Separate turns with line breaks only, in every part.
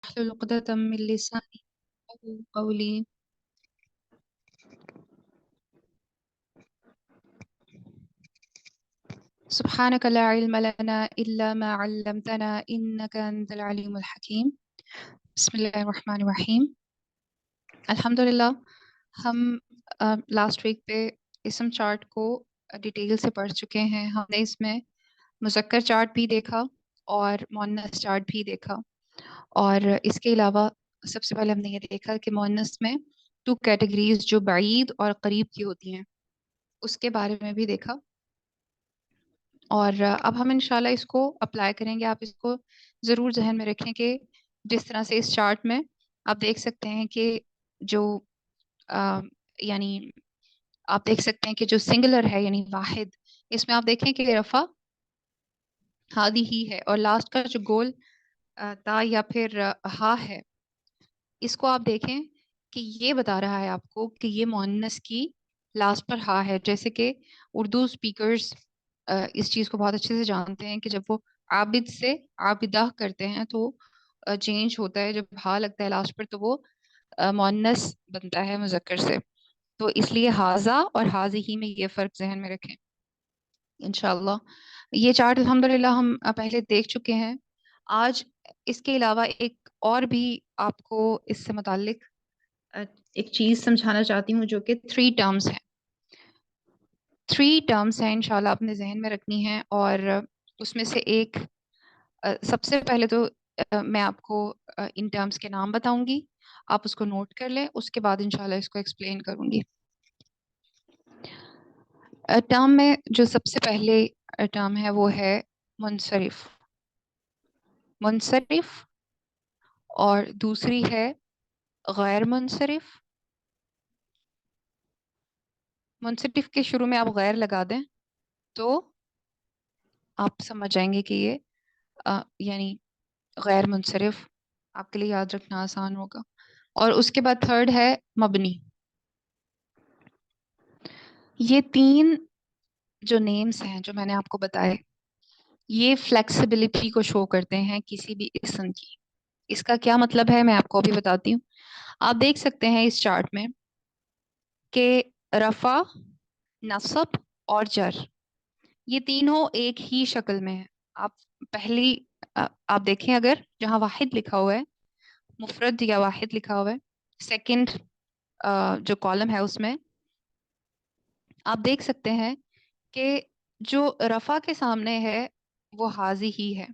واحلل عقدة من لساني يفقهوا قولي. سبحانك لا علم لنا إلا ما علمتنا إنك أنت العليم الحكيم. بسم الله الرحمن الرحیم. الحمدللہ ہم لاسٹ ویک پہ اسم چارٹ کو ڈیٹیل سے پڑھ چکے ہیں. ہم نے اس میں مذکر چارٹ بھی دیکھا اور مؤنث چارٹ بھی دیکھا، اور اس کے علاوہ سب سے پہلے ہم نے یہ دیکھا کہ مؤنث میں 2 کیٹیگریز جو بعید اور قریب کی ہوتی ہیں اس کے بارے میں بھی دیکھا. اور اب ہم انشاءاللہ اس کو اپلائی کریں گے. آپ اس کو ضرور ذہن میں رکھیں کہ جس طرح سے اس چارٹ میں آپ دیکھ سکتے ہیں کہ جو یعنی آپ دیکھ سکتے ہیں کہ جو سنگولر ہے یعنی واحد، اس میں آپ دیکھیں کہ رفع ہادی ہی ہے، اور لاسٹ کا جو گول تا یا پھر ہا ہے، اس کو آپ دیکھیں کہ یہ بتا رہا ہے آپ کو کہ یہ مؤنث کی لاسٹ پر ہا ہے. جیسے کہ اردو اسپیکرز اس چیز کو بہت اچھے سے جانتے ہیں کہ جب وہ عابد سے عابدہ کرتے ہیں تو چینج ہوتا ہے، جب ہا لگتا ہے لاسٹ پر تو وہ مؤنث بنتا ہے مذکر سے. تو اس لیے حاضہ اور حاضی میں یہ فرق ذہن میں رکھیں انشاءاللہ. یہ چارٹ الحمدللہ ہم پہلے دیکھ چکے ہیں. آج اس کے علاوہ ایک اور بھی آپ کو اس سے متعلق ایک چیز سمجھانا چاہتی ہوں جو کہ 3 ٹرمز ہیں. 3 ٹرمز ہیں انشاءاللہ اپنے ذہن میں رکھنی ہیں، اور اس میں سے ایک سب سے پہلے تو میں آپ کو ان ٹرمز کے نام بتاؤں گی، آپ اس کو نوٹ کر لیں، اس کے بعد انشاءاللہ اس کو ایکسپلین کروں گی. ٹرم میں جو سب سے پہلے ٹرم ہے وہ ہے منصرف. منصرف، اور دوسری ہے غیر منصرف. منصرف کے شروع میں آپ غیر لگا دیں تو آپ سمجھ جائیں گے کہ یہ یعنی غیر منصرف، آپ کے لیے یاد رکھنا آسان ہوگا. اور اس کے بعد تھرڈ ہے مبنی. یہ 3 جو نیمز ہیں جو میں نے آپ کو بتائے، یہ فلیکسیبلٹی کو شو کرتے ہیں کسی بھی اسم کی. اس کا کیا مطلب ہے میں آپ کو بھی بتاتی ہوں. آپ دیکھ سکتے ہیں اس چارٹ میں کہ رفع، نصب اور جر، یہ تینوں ایک ہی شکل میں ہیں. آپ پہلی آپ دیکھیں اگر جہاں واحد لکھا ہوا ہے، مفرد یا واحد لکھا ہوا ہے، سیکنڈ جو کالم ہے اس میں آپ دیکھ سکتے ہیں کہ جو رفع کے سامنے ہے وہ حاضی ہی ہے،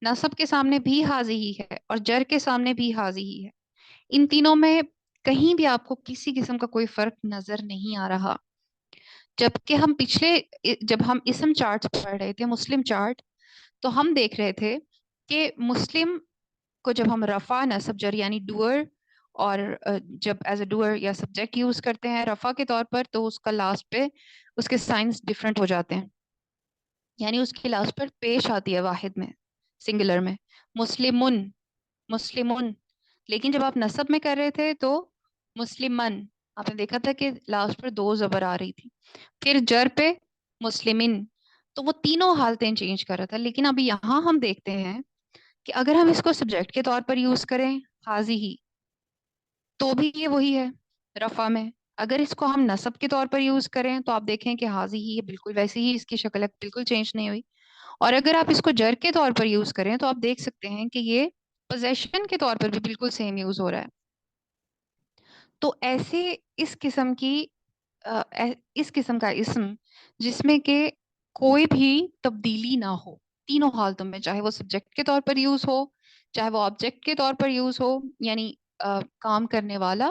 نصب کے سامنے بھی حاضی ہی ہے، اور جر کے سامنے بھی حاضی ہی ہے. ان تینوں میں کہیں بھی آپ کو کسی قسم کا کوئی فرق نظر نہیں آ رہا. جبکہ ہم جب ہم اسم چارٹ پڑھ رہے تھے، مسلم چارٹ، تو ہم دیکھ رہے تھے کہ مسلم کو جب ہم رفع، نصب، جر یعنی ڈوئر، اور جب ایز اے ڈوئر یا سبجیکٹ یوز کرتے ہیں رفع کے طور پر تو اس کا لاسٹ پہ اس کے سائنس ڈفرینٹ ہو جاتے ہیں، یعنی اس کی لاسٹ پر پیش آتی ہے واحد میں، سنگولر میں مسلمن، مسلمن. لیکن جب آپ نصب میں کر رہے تھے تو مسلمن، آپ نے دیکھا تھا کہ لاسٹ پر 2 زبر آ رہی تھی. پھر جر پہ مسلمن، تو وہ تینوں حالتیں چینج کر رہا تھا. لیکن اب یہاں ہم دیکھتے ہیں کہ اگر ہم اس کو سبجیکٹ کے طور پر یوز کریں حاضی ہی، تو بھی یہ وہی ہے رفع میں. اگر اس کو ہم نصب کے طور پر یوز کریں تو آپ دیکھیں کہ حاضی ہی ہے، بالکل ویسی ہی اس کی شکل ہے، بالکل چینج نہیں ہوئی. اور اگر آپ اس کو جر کے طور پر یوز کریں تو آپ دیکھ سکتے ہیں کہ یہ پوزیشن کے طور پر بھی بالکل سیم یوز ہو رہا ہے. تو ایسے اس قسم کی اس قسم کا اسم جس میں کہ کوئی بھی تبدیلی نہ ہو تینوں حالتوں میں، چاہے وہ سبجیکٹ کے طور پر یوز ہو، چاہے وہ آبجیکٹ کے طور پر یوز ہو، یعنی کام کرنے والا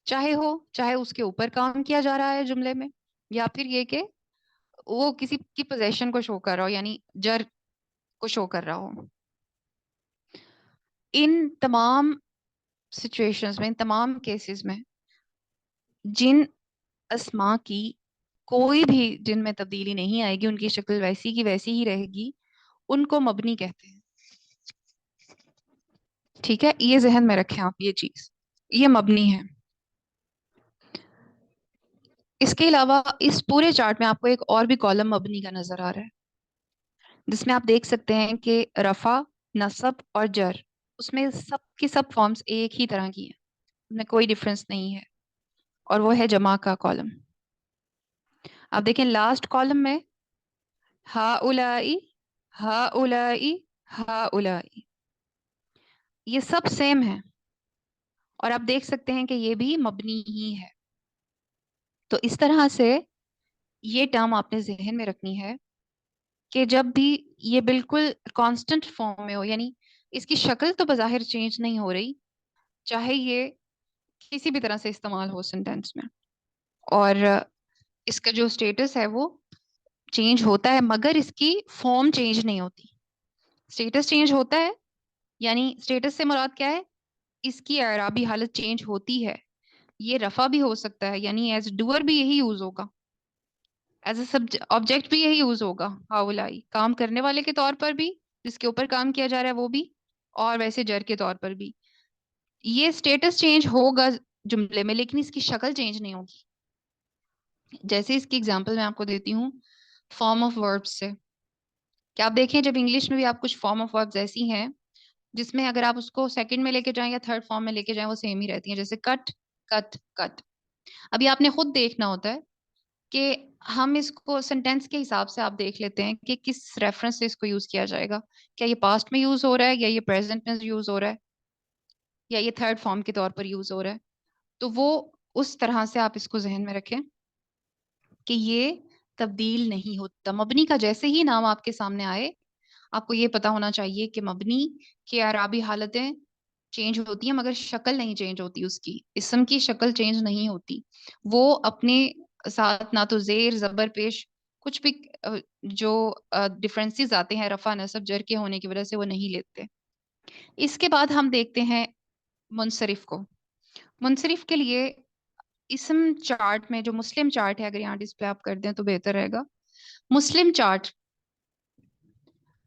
چاہے ہو، چاہے اس کے اوپر کام کیا جا رہا ہے جملے میں، یا پھر یہ کہ وہ کسی کی پوزیشن کو شو کر رہا ہو، یعنی جر کو شو کر رہا ہو. ان تمام سچویشنز میں، ان تمام کیسز میں جن اسما کی کوئی بھی جن میں تبدیلی نہیں آئے گی، ان کی شکل ویسی کی ویسی ہی رہے گی، ان کو مبنی کہتے ہیں. ٹھیک ہے، یہ ذہن میں رکھیں آپ یہ چیز، یہ مبنی ہے. اس کے علاوہ اس پورے چارٹ میں آپ کو ایک اور بھی کالم مبنی کا نظر آ رہا ہے، جس میں آپ دیکھ سکتے ہیں کہ رفع، نصب اور جر اس میں سب کی سب فارمز ایک ہی طرح کی ہیں, ان میں کوئی ڈفرینس نہیں ہے, اور وہ ہے جمع کا کالم. آپ دیکھیں لاسٹ کالم میں ہا اولائی, ہا اولائی, ہا اولائی, یہ سب سیم ہے, اور آپ دیکھ سکتے ہیں کہ یہ بھی مبنی ہی ہے. تو اس طرح سے یہ ٹرم آپ نے ذہن میں رکھنی ہے کہ جب بھی یہ بالکل کانسٹنٹ فارم میں ہو, یعنی اس کی شکل تو بظاہر چینج نہیں ہو رہی, چاہے یہ کسی بھی طرح سے استعمال ہو سینٹینس میں, اور اس کا جو اسٹیٹس ہے وہ چینج ہوتا ہے, مگر اس کی فارم چینج نہیں ہوتی. اسٹیٹس چینج ہوتا ہے, یعنی اسٹیٹس سے مراد کیا ہے, اس کی اعرابی حالت چینج ہوتی ہے. یہ رفع بھی ہو سکتا ہے, یعنی ایز ڈوئر بھی یہی یوز ہوگا, ایز اے آبجیکٹ بھی یہی یوز ہوگا. ہاؤلائی کام کرنے والے کے طور پر بھی, جس کے اوپر کام کیا جا رہا ہے وہ بھی, اور ویسے جر کے طور پر بھی. یہ اسٹیٹس چینج ہوگا جملے میں, لیکن اس کی شکل چینج نہیں ہوگی. جیسے اس کی اگزامپل میں آپ کو دیتی ہوں فارم آف وربس سے, کہ آپ دیکھیں جب انگلش میں بھی آپ کچھ فارم آف وربس ایسی ہیں جس میں اگر آپ اس کو سیکنڈ میں لے کے جائیں یا تھرڈ فارم میں لے کے جائیں وہ سیم ہی رہتی ہیں, جیسے کٹ, کٹ, کٹ. ابھی آپ نے خود دیکھنا ہوتا ہے کہ ہم اس کو سینٹینس کے حساب سے آپ دیکھ لیتے ہیں کہ کس ریفرنس سے اس کو یوز کیا جائے گا, کیا یہ پاسٹ میں یوز ہو رہا ہے, یا یہ پریزنٹ میں یوز ہو رہا ہے, یا یہ تھرڈ فارم کے طور پر یوز ہو رہا ہے. تو وہ اس طرح سے آپ اس کو ذہن میں رکھیں کہ یہ تبدیل نہیں ہوتا. مبنی کا جیسے ہی نام آپ کے سامنے آئے آپ کو یہ پتا ہونا چاہیے کہ مبنی کی اعرابی حالتیں چینج ہوتی ہیں, مگر شکل نہیں چینج ہوتی, اس کی اسم کی شکل چینج نہیں ہوتی. وہ اپنے ساتھ نہ تو زیر, زبر, پیش, کچھ بھی جو ڈفرینسز آتے ہیں رفع نصب جر کے ہونے کی وجہ سے وہ نہیں لیتے. اس کے بعد ہم دیکھتے ہیں منصرف کو. منصرف کے لیے اسم چارٹ میں جو مسلم چارٹ ہے, اگر یہاں ڈسپلے آپ کر دیں تو بہتر رہے گا. مسلم چارٹ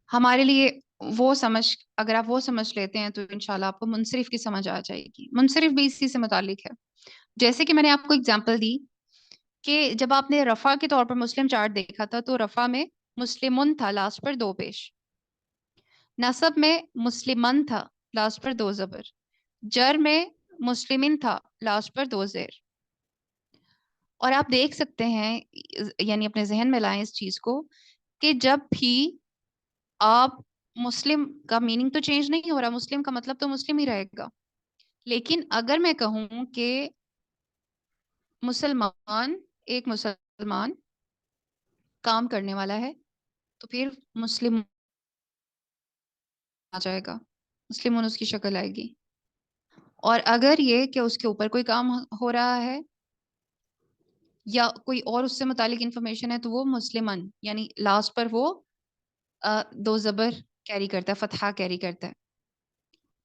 ہمارے لیے وہ سمجھ, اگر آپ وہ سمجھ لیتے ہیں تو انشاءاللہ آپ کو منصرف کی سمجھ آ جائے گی. منصرف بھی اسی سے متعلق ہے. جیسے کہ میں نے آپ کو اگزامپل دی کہ جب آپ نے رفع کے طور پر مسلم چارٹ دیکھا تھا تو رفع میں مسلمن تھا, لاسٹ پر دو پیش. نصب میں مسلمن تھا, لاسٹ پر دو زبر. جر میں مسلمن تھا, لاسٹ پر دو زیر. اور آپ دیکھ سکتے ہیں, یعنی اپنے ذہن میں لائیں اس چیز کو, کہ جب بھی آپ مسلم کا میننگ تو چینج نہیں ہو رہا, مسلم کا مطلب تو مسلم ہی رہے گا, لیکن اگر میں کہوں کہ مسلمان, ایک مسلمان کام کرنے والا ہے, تو پھر مسلم آ جائے گا, مسلمون اس کی شکل آئے گی. اور اگر یہ کہ اس کے اوپر کوئی کام ہو رہا ہے یا کوئی اور اس سے متعلق انفارمیشن ہے تو وہ مسلمن, یعنی لاسٹ پر وہ دو زبر کیری کرتا ہے, فتحہ کیری کرتا ہے.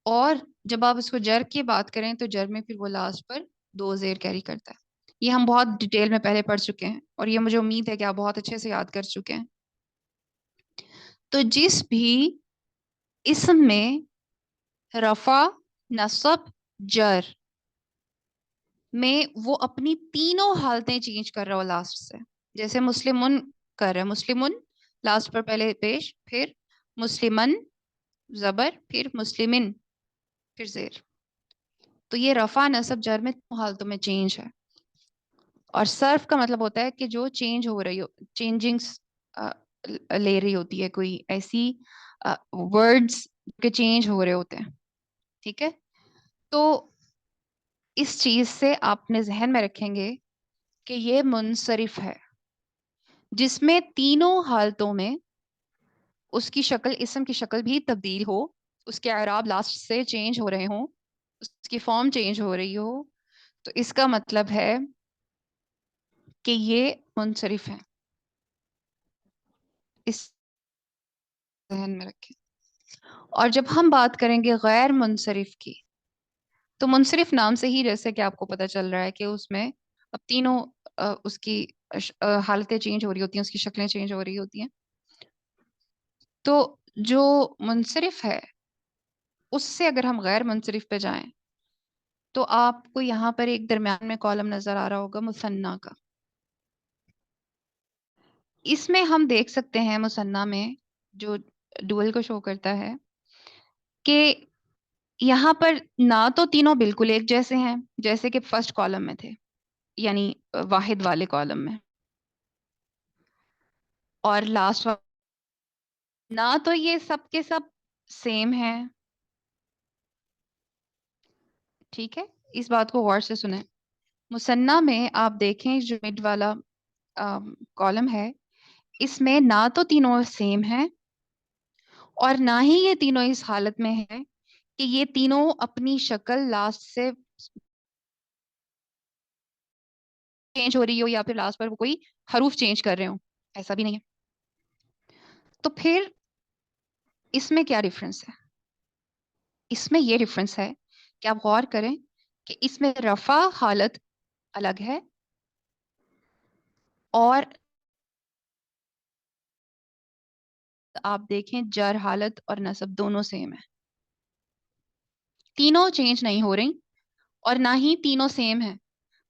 اور جب آپ اس کو جر کی بات کریں تو جر میں پھر وہ لاسٹ پر دو زیر کیری کرتا ہے. یہ ہم بہت ڈیٹیل میں پہلے پڑھ چکے ہیں, اور یہ مجھے امید ہے کہ آپ بہت اچھے سے یاد کر چکے ہیں. تو جس بھی اسم میں رفع, نصب, جر میں وہ اپنی تینوں حالتیں چینج کر رہا ہو لاسٹ سے, جیسے مسلمن کر رہا ہے, مسلمن لاسٹ پر پہلے پیش, پھر مسلمن زبر, پھر مسلمن, پھر زیر. تو یہ رفع, نصب, جر میں تینوں حالتوں میں چینج ہے. اور صرف کا مطلب ہوتا ہے کہ جو چینج ہو رہی ہو, چینجنگس لے رہی ہوتی ہے, کوئی ایسی ورڈز کے چینج ہو رہے ہوتے ہیں. ٹھیک ہے, تو اس چیز سے آپ اپنے ذہن میں رکھیں گے کہ یہ منصرف ہے, جس میں تینوں حالتوں میں اس کی شکل, اسم کی شکل بھی تبدیل ہو, اس کے اعراب لاسٹ سے چینج ہو رہے ہوں, اس کی فارم چینج ہو رہی ہو, تو اس کا مطلب ہے کہ یہ منصرف ہے. اس ذہن میں رکھیں. اور جب ہم بات کریں گے غیر منصرف کی, تو منصرف نام سے ہی جیسے کہ آپ کو پتہ چل رہا ہے کہ اس میں اب تینوں اس کی حالتیں چینج ہو رہی ہوتی ہیں, اس کی شکلیں چینج ہو رہی ہوتی ہیں. تو جو منصرف ہے اس سے اگر ہم غیر منصرف پہ جائیں تو آپ کو یہاں پر ایک درمیان میں کالم نظر آ رہا ہوگا مثنیٰ کا. اس میں ہم دیکھ سکتے ہیں مثنیٰ میں جو ڈوئل کو شو کرتا ہے کہ यहाँ पर ना तो तीनों बिल्कुल एक जैसे हैं जैसे कि फर्स्ट कॉलम में थे, यानी वाहिद वाले कॉलम में, और लास्ट ना तो ये सब के सब सेम है। ठीक है, इस बात को गौर से सुने। मुसन्ना में आप देखें जो मिड वाला कॉलम है, इसमें ना तो तीनों सेम है, और ना ही ये तीनों इस हालत में है कि ये तीनों अपनी शक्ल लास्ट से चेंज हो रही हो या फिर लास्ट पर वो कोई हरूफ चेंज कर रहे हो, ऐसा भी नहीं है। तो फिर इसमें क्या डिफरेंस है? इसमें ये डिफरेंस है कि आप गौर करें कि इसमें रफा हालत अलग है, और आप देखें जर हालत और नसब दोनों सेम है। तीनों चेंज नहीं हो रही और ना ही तीनों सेम है,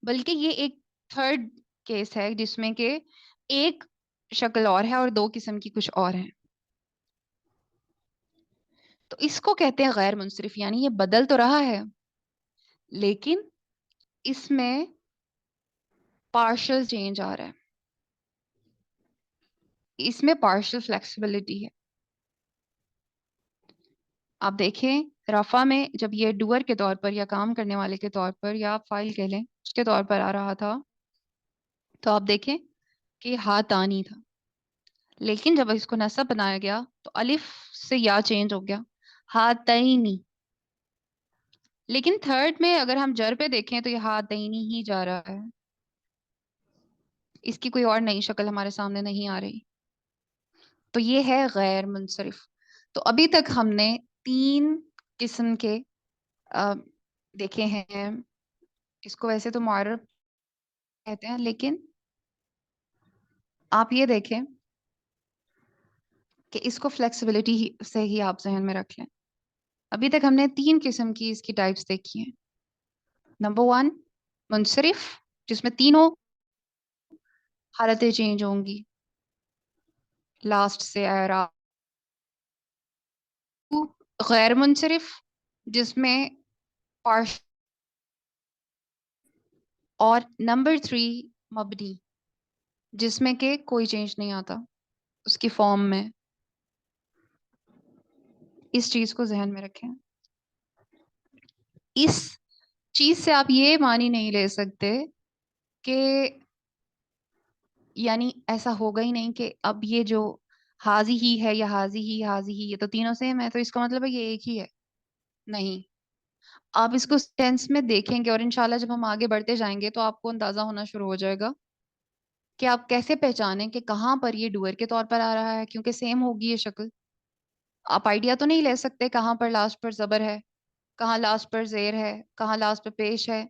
बल्कि ये एक थर्ड केस है जिसमें कि एक शक्ल और है और दो किस्म की कुछ और है। तो इसको कहते हैं गैर मुनसरिफ, यानी ये बदल तो रहा है लेकिन इसमें पार्शियल चेंज आ रहा है, इसमें पार्शियल फ्लेक्सिबिलिटी है। आप देखें रफा में जब ये डूअर के तौर पर या काम करने वाले के तौर पर या आप फाइल कह लें उसके तौर पर आ रहा था, तो आप देखें कि हाथानी था, लेकिन जब इसको नसब बनाया गया तो अलिफ से या चेंज हो गया, हाथैनी। लेकिन थर्ड में अगर हम जर पे देखें तो ये हाथैनी ही जा रहा है, इसकी कोई और नई शक्ल हमारे सामने नहीं आ रही। तो ये है गैर मुनसरिफ। तो अभी तक हमने तीन किस्म के अ, देखे हैं। इसको वैसे तो मुअर्रब कहते हैं, लेकिन आप ये देखें कि इसको फ्लेक्सिबिलिटी से ही आप जहन में रख लें। अभी तक हमने तीन किस्म की इसकी टाइप्स देखी हैं। नंबर वन, मुनसरिफ, जिसमें तीनों हालतें चेंज होंगी लास्ट से एरा। गैर मुनसरिफ, जिसमें पार्श, और नंबर थ्री, मबनी, जिसमें के कोई चेंज नहीं आता उसकी फॉर्म में। इस चीज को जहन में रखें। इस चीज से आप ये मानी नहीं ले सकते कि, यानी ऐसा होगा ही नहीं कि अब ये जो हाजी ही है या हाजी ही ये तो तीनों सेम है तो इसका मतलब है ये एक ही है। नहीं, आप इसको सेंस में देखेंगे और इंशाल्लाह जब हम आगे बढ़ते जाएंगे तो आपको अंदाजा होना शुरू हो जाएगा कि आप कैसे पहचानें कि कहाँ पर ये डुअर के तौर पर आ रहा है, क्योंकि सेम होगी ये शक्ल। आप आइडिया तो नहीं ले सकते कहाँ पर लास्ट पर जबर है, कहाँ लास्ट पर जेर है, कहाँ लास्ट पर पेश है,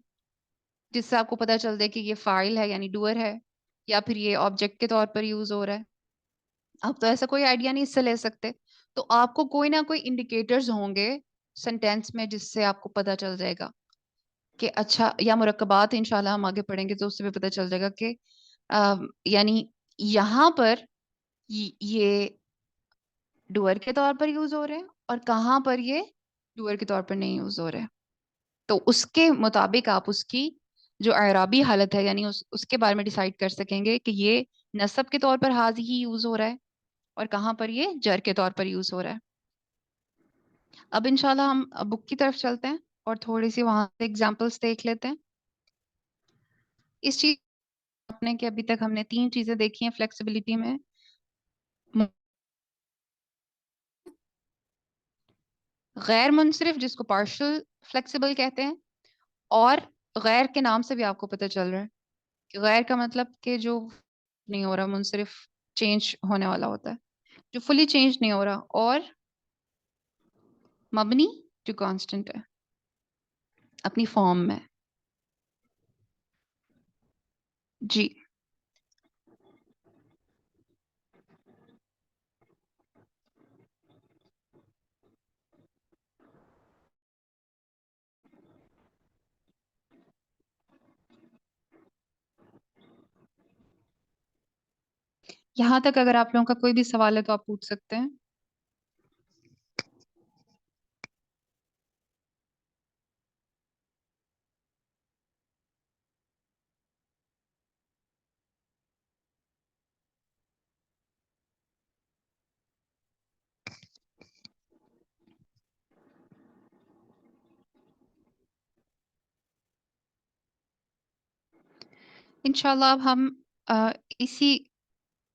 जिससे आपको पता चल दे कि ये फाइल है यानी डुअर है या फिर ये ऑब्जेक्ट के तौर पर यूज हो रहा है। आप तो ऐसा कोई आइडिया नहीं इससे ले सकते। तो आपको कोई ना कोई इंडिकेटर्स होंगे सेंटेंस में जिससे आपको पता चल जाएगा कि अच्छा, या मुरक्कबात इंशाल्लाह हम आगे पढ़ेंगे तो उससे भी पता चल जाएगा कि यानी यहाँ पर ये डुअर के तौर पर यूज हो रहे हैं और कहाँ पर ये डुअर के तौर पर नहीं यूज हो रहे हैं। तो उसके मुताबिक आप उसकी जो एराबी हालत है यानी उसके बारे में डिसाइड कर सकेंगे कि ये नसब के तौर पर हाजी ही यूज हो रहा है और कहाँ पर ये जर के तौर पर यूज हो रहा है। अब इंशाल्लाह हम बुक की तरफ चलते हैं और थोड़ी सी वहां से एग्जांपल्स देख लेते हैं। इस चीज आपने कि अभी तक हमने तीन चीजें देखी हैं फ्लेक्सिबिलिटी में। गैर मुनसरिफ, जिसको पार्शियल फ्लेक्सिबल कहते हैं, और गैर के नाम से भी आपको पता चल रहा है कि गैर का मतलब कि जो नहीं हो रहा, मुनसरिफ चेंज होने वाला होता है, जो फुली चेंज नहीं हो रहा, और मबनी, जो कांस्टेंट है अपनी फॉर्म में। जी, यहाँ तक अगर आप लोगों का कोई भी सवाल है तो आप पूछ सकते हैं। इंशाल्लाह अब हम इसी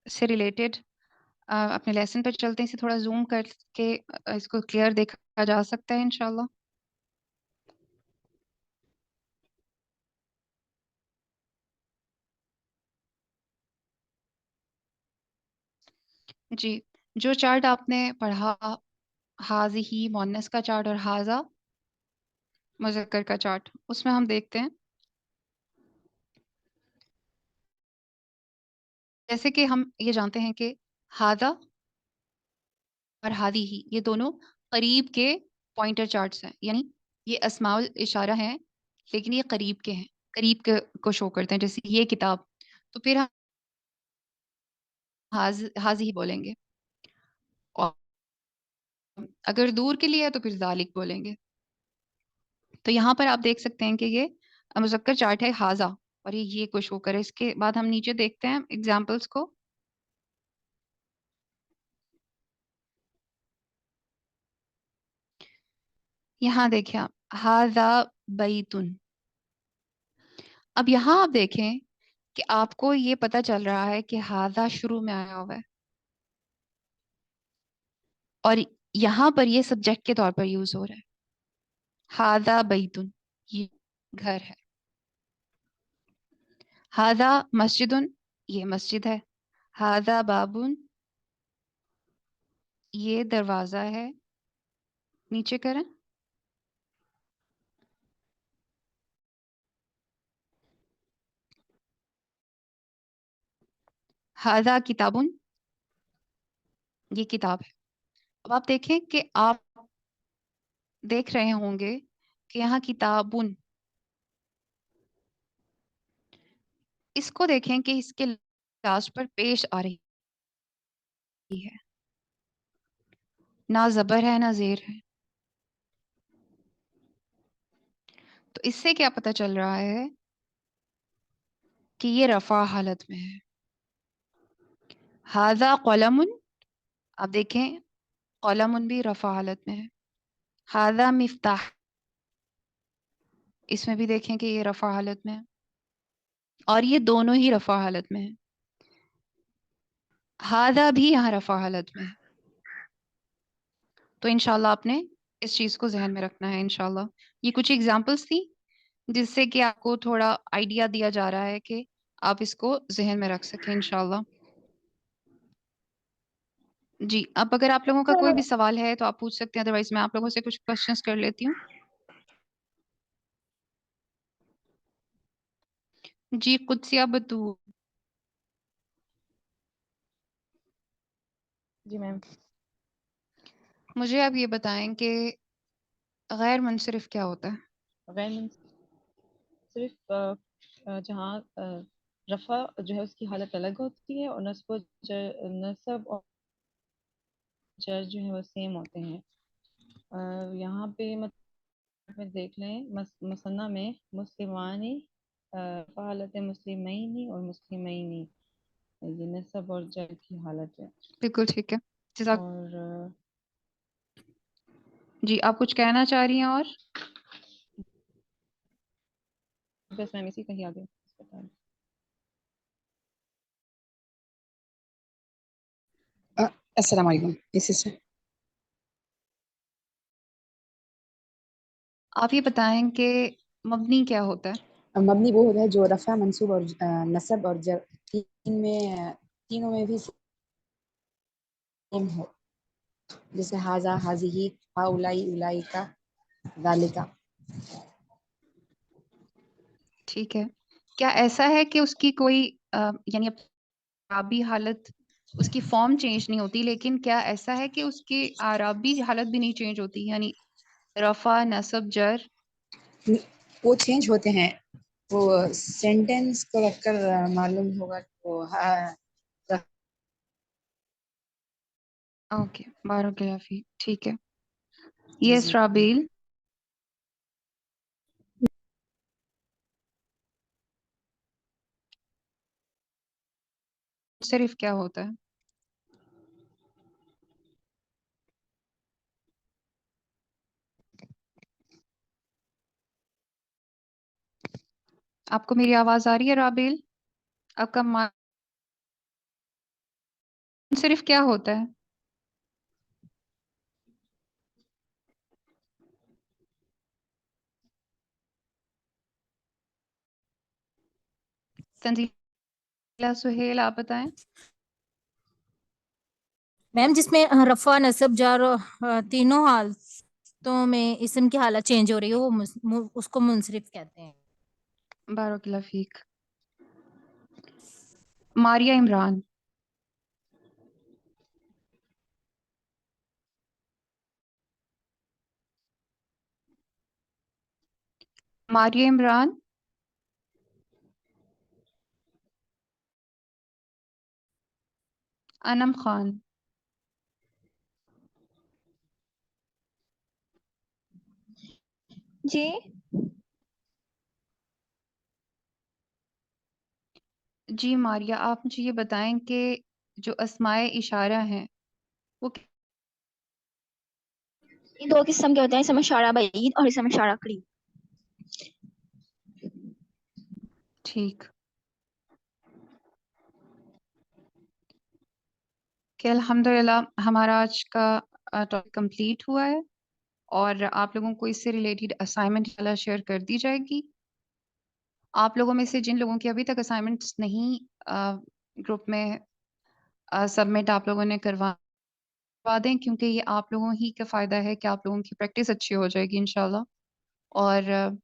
से रिलेटेड अपने लेसन पर चलते हैं। इसे थोड़ा जूम करके इसको क्लियर देखा जा सकता है इंशाल्लाह। जी, जो चार्ट आपने पढ़ा, हाज़िही मुअन्नस का चार्ट और हाज़ा मुज़क्कर का चार्ट, उसमें हम देखते हैं जैसे कि हम ये जानते हैं कि हाज़ा और हादिही ये दोनों करीब के पॉइंटर चार्ट्स हैं, यानी ये अस्माउल इशारा हैं लेकिन ये करीब के हैं, करीब के को शो करते हैं। जैसे ये किताब, तो फिर हम हाज़िही बोलेंगे, और अगर दूर के लिए है तो फिर ज़ालिक बोलेंगे। तो यहाँ पर आप देख सकते हैं कि ये मुज़क्कर चार्ट है हाजा, और ये को शो करे। इसके बाद हम नीचे देखते हैं एग्जाम्पल्स को। यहाँ देखिए आप, हाजा बैतुन। अब यहाँ आप देखें कि आपको ये पता चल रहा है कि हाजा शुरू में आया हुआ है, और यहाँ पर ये सब्जेक्ट के तौर पर यूज हो रहा है। हाजा बैतुन, ये घर है। हाजा मस्जिदुन, ये मस्जिद है। हाजा बाबुन, ये दरवाजा है। नीचे करें। हाजा किताबुन, ये किताब है। अब आप देखें कि आप देख रहे होंगे कि यहाँ किताबुन, इसको देखें कि इसके लास्ट पर पेश आ रही है, ना जबर है ना जेर है। तो इससे क्या पता चल रहा है कि ये रफा हालत में है। हाजा कलमुन, आप देखें कलमुन भी रफा हालत में है। हाजा मिफ्ताह, इसमें भी देखें कि ये रफा हालत में है, और ये दोनों ही रफा हालत में है। हाजा भी यहाँ रफा हालत में है। तो इंशाल्लाह आपने इस चीज को जहन में रखना है इंशाल्लाह। ये कुछ एग्जांपल्स थी जिससे कि आपको थोड़ा आइडिया दिया जा रहा है कि आप इसको जहन में रख सकें इंशाल्लाह। जी, अब अगर आप लोगों का कोई भी सवाल है तो आप पूछ सकते हैं, अदरवाइज मैं आप लोगों से कुछ क्वेश्चंस कर लेती हूँ। जी, कुदसिया बतू।
जी मैम।
मुझे आप ये बताएं कि गैर मुनसरिफ क्या होता है?
गैर मुंसरिफ जहाँ रफ़ा जो है उसकी हालत अलग होती है, और नस्ब और जर जो है वो सेम होते हैं। यहाँ पे मतलब में देख लें, मुसन्ना में मुस्लिमानी, हालत मुस्लिमैनी और मुस्लिमैनी, ये नस्ब और जर की हालत है।
बिल्कुल ठीक है। जज़ाक।
और
जी, आप कुछ कहना चाह रही हैं? और
बस मैम इसी का ही आगे बता रही
अ, अस्सलाम वालेकुम। इसी से
आप ये बताएं कि मबनी क्या होता है?
मबनी वो होता है जो रफ़ा मंसूब और नसब और जर तीनों में भी सेम हो, जैसे हाजा हाजिही हाउलाई उलाइका जालिका।
ठीक है। क्या ऐसा है कि उसकी कोई यानी आराबी हालत, उसकी फॉर्म चेंज नहीं होती, लेकिन क्या ऐसा है कि उसकी आराबी हालत भी नहीं चेंज होती, यानी रफा नसब जर?
वो चेंज होते हैं, वो सेंटेंस को रखकर मालूम होगा कि वो
ओके, बारकाफी, ठीक है। यस
जी।
राबील। सिर्फ क्या होता है? आपको मेरी आवाज आ रही है राबील? आपका सिर्फ क्या होता है? तंजीला, सुहेल, आप बताएं।
मैम जिसमें रफा नसब जार तीनों हालतों में इसम की हालत चेंज हो रही है वो उसको मुंसरिफ कहते हैं।
बारकल्लाह फीक। मारिया इमरान। मारिया इमरान। अनम खान।
जी
जी मारिया, आप मुझे ये बताएं कि जो अस्माए इशारा हैं वो
ये दो किस्म के होते हैं, इसम इशारा बईद और इसम इशारा करीब।
ठीक कि अल्हम्दुलिल्लाह हमारा आज का टॉपिक कंप्लीट हुआ है और आप लोगों को इससे रिलेटेड असाइनमेंट इंशाल्लाह शेयर कर दी जाएगी। आप लोगों में से जिन लोगों की अभी तक असाइनमेंट्स नहीं ग्रुप में सबमिट आप लोगों ने करवा दें, क्योंकि ये आप लोगों ही का फ़ायदा है कि आप लोगों की प्रैक्टिस अच्छी हो जाएगी इंशाल्लाह। और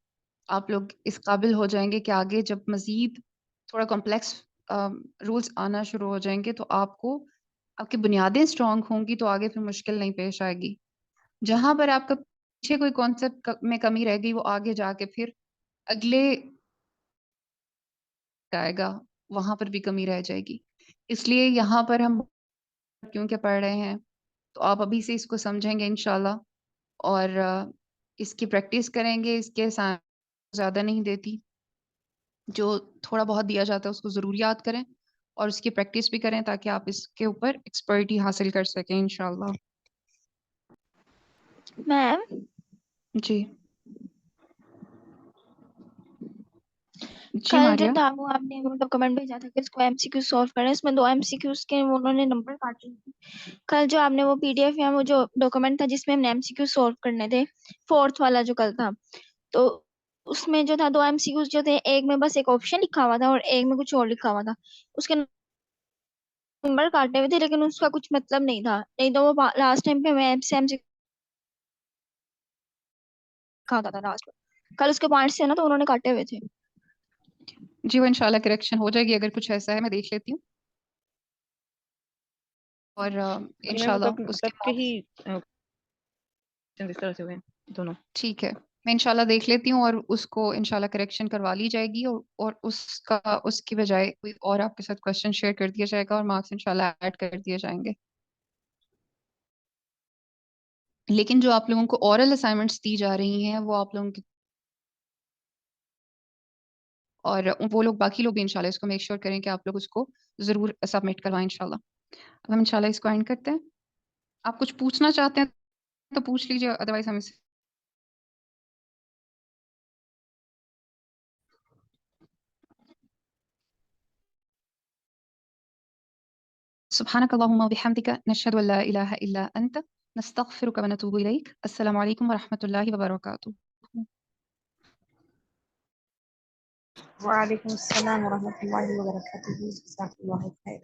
आप लोग इस काबिल हो जाएंगे कि आगे जब मज़ीद थोड़ा कॉम्प्लेक्स रूल्स आना शुरू हो जाएंगे तो आपको आपकी बुनियादें स्ट्रांग होंगी तो आगे फिर मुश्किल नहीं पेश आएगी। जहां पर आपका पीछे कोई कॉन्सेप्ट में कमी रह गई वो आगे जाके फिर अगले आएगा वहां पर भी कमी रह जाएगी। इसलिए यहाँ पर हम क्यों क्या पढ़ रहे हैं तो आप अभी से इसको समझेंगे इंशाल्लाह और इसकी प्रैक्टिस करेंगे। इसके साथ ज़्यादा नहीं देती, जो थोड़ा बहुत दिया जाता है उसको ज़रूर याद करें और उसकी प्रैक्टिस भी करें ताकि आप इसके ऊपर एक्सपर्टी हासिल कर सकें इंशाल्लाह।
मैम
जी जी
कल जो
मारिया।
था वो आपने वो डॉक्यूमेंट भेजा था कि इसको एमसीक्यू सॉल्व करें, इसमें 2 एमसीक्यूज के उन्होंने नंबर काटे थे। कल जो आपने वो पीडीएफ या वो जो डॉक्यूमेंट था जिसमें हमने एमसीक्यू सॉल्व करने थे, फोर्थ वाला जो कल था, तो उसमें जो था 2 एमसीक्यूज जो थे, एक में बस एक ऑप्शन लिखा हुआ था और एक में कुछ और लिखा हुआ था। उसके नंबर काटे हुए थे लेकिन उसका कुछ मतलब नहीं था, नहीं तो वो लास्ट टाइम पे मैं एमसीक्यू लिखा होता था लास्ट में। कल उसके पॉइंट्स थे ना तो उन्होंने काटे हुए थे।
जी वो इंशाल्लाह करेक्शन हो जाएगी। अगर कुछ ऐसा है मैं देख लेती हूँ और
बाकी मैं वो
इंशाल्लाह
तब
उसके
के
मार्क्स।
ही इस तरह से हुए दोनों।
ठीक है, मैं इंशाल्लाह देख लेती हूँ और उसको इंशाल्लाह करेक्शन करवा ली जाएगी और उसका उसकी बजाय कोई और आपके साथ क्वेश्चन शेयर कर दिया जाएगा और मार्क्स इंशाल्लाह ऐड कर दिए जाएंगे। लेकिन जो आप लोगों को ओरल असाइनमेंट्स दी जा रही हैं वो आप लोगों की और वो लोग बाकी लोग भी इंशाल्लाह इसको मेक श्योर करें कि आप लोग उसको जरूर सबमिट करवाएं इंशाल्लाह। अब हम इंशाल्लाह इसको एंड करते हैं। आप कुछ पूछना चाहते हैं तो पूछ लीजिए, अदरवाइज हम इसे सुब्हानक अल्लाहुम्मा व बिहम्दिका नशहदु अल्ला इलाहा इल्ला अंत नस्तगफिरुका व नतूबु इलैक। अस्सलामु अलैकुम व रहमतुल्लाहि व बरकातुहू।
वालेकुम अस्सलाम वरहमतुल्लाहि वबरकातुहू। जज़ाकल्लाहु खैर।